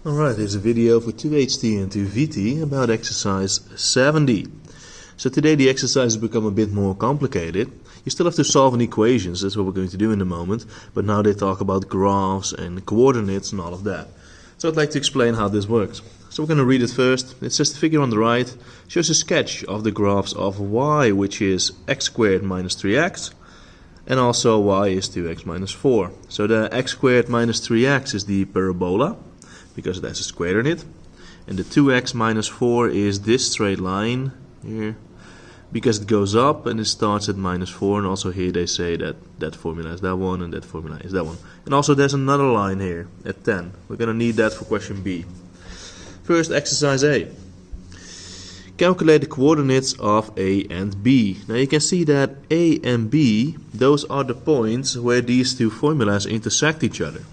Alright, here's a video for 2HT and 2VT about exercise 7D. So today the exercise has become a bit more complicated. You still have to solve an equations, that's what we're going to do in a moment, but now they talk about graphs and coordinates and all of that. So I'd like to explain how this works. So we're going to read it first. It says the figure on the right shows a sketch of the graphs of y, which is x squared minus 3x, and also y is 2x minus 4. So the x squared minus 3x is the parabola, because it has a square in it, and the 2x minus 4 is this straight line here, because it goes up and it starts at minus 4, and also here they say that that formula is that one and that formula is that one. And also there's another line here at 10. We're going to need that for question B. First, exercise A. Calculate the coordinates of A and B. Now you can see that A and B, those are the points where these two formulas intersect each other.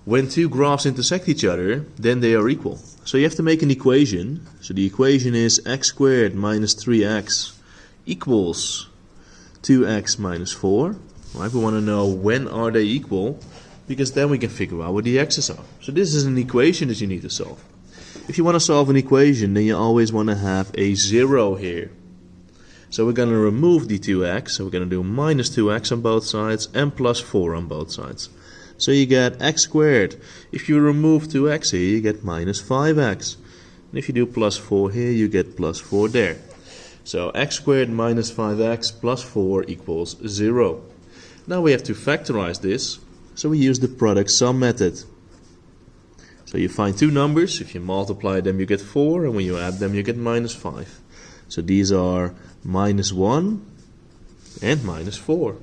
When two graphs intersect each other, then they are equal. So you have to make an equation. So the equation is x squared minus 3x equals 2x minus 4. Right? We want to know when are they equal, because then we can figure out what the x's are. So this is an equation that you need to solve. If you want to solve an equation, then you always want to have a 0 here. So we're going to remove the 2x. So we're going to do minus 2x on both sides and plus 4 on both sides. So you get x squared. If you remove 2x here, you get minus 5x. And if you do plus 4 here, you get plus 4 there. So x squared minus 5x plus 4 equals 0. Now we have to factorize this. So we use the product sum method. So you find two numbers. If you multiply them, you get 4. And when you add them, you get minus 5. So these are minus 1 and minus 4.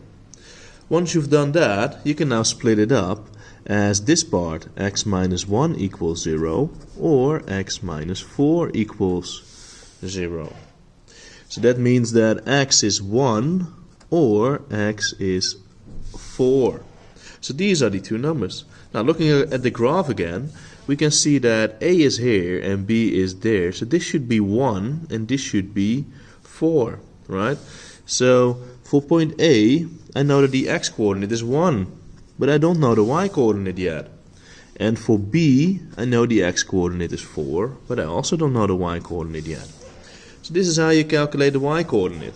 Once you've done that, you can now split it up as this part, x minus 1 equals 0, or x minus 4 equals 0. So that means that x is 1 or x is 4. So these are the two numbers. Now looking at the graph again, we can see that A is here and B is there. So this should be 1 and this should be 4, right? So for point A, I know that the x-coordinate is 1, but I don't know the y-coordinate yet. And for B, I know the x-coordinate is 4, but I also don't know the y-coordinate yet. So this is how you calculate the y-coordinate.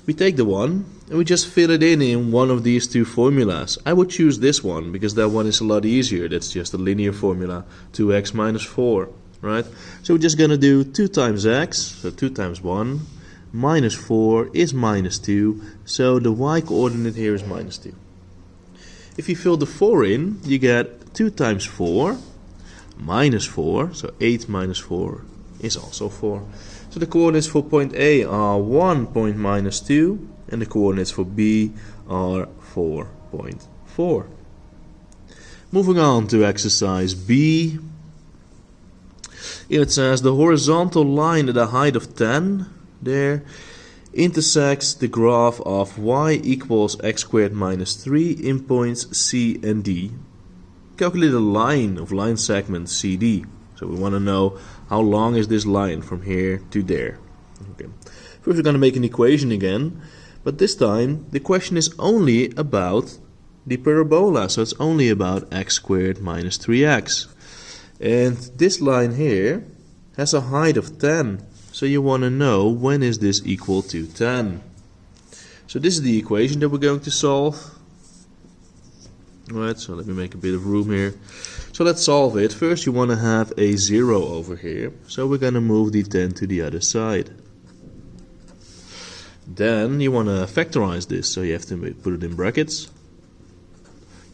We take the 1 and we just fill it in one of these two formulas. I would choose this one because that one is a lot easier. That's just a linear formula, 2x minus 4, right? So we're just going to do 2 times x, so 2 times 1. Minus 4 is minus 2, so the y-coordinate here is minus 2. If you fill the 4 in, you get 2 times 4, minus 4, so 8 minus 4 is also 4. So the coordinates for point A are 1 point minus 2, and the coordinates for B are 4.4. Moving on to exercise B. It says the horizontal line at a height of 10 there intersects the graph of y equals x squared minus 3 in points C and D. Calculate the line of line segment CD. So we want to know how long is this line from here to there. Okay. First we're going to make an equation again, but this time the question is only about the parabola, so it's only about x squared minus 3x. And this line here has a height of 10. So you want to know when is this equal to 10. So this is the equation that we're going to solve. Alright, so let me make a bit of room here. So let's solve it. First you want to have a 0 over here. So we're going to move the 10 to the other side. Then you want to factorize this. So you have to put it in brackets.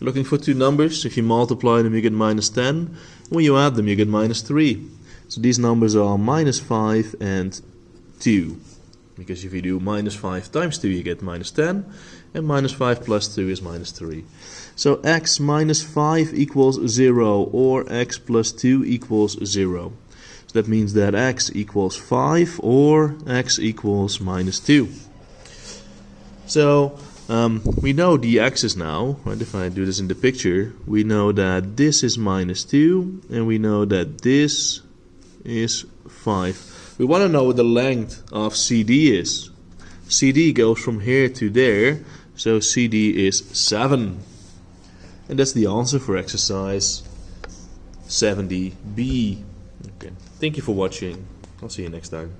You're looking for two numbers. If you multiply them you get minus 10. When you add them you get minus 3. So these numbers are minus 5 and 2. Because if you do minus 5 times 2 you get minus 10. And minus 5 plus 2 is minus 3. So x minus 5 equals 0 or x plus 2 equals 0. So that means that x equals 5 or x equals minus 2. So we know the x's now, right? If I do this in the picture, we know that this is minus 2 and we know that this is 5. We want to know what the length of CD is. CD goes from here to there, so CD is 7. And that's the answer for exercise 70B. Okay. Thank you for watching. I'll see you next time.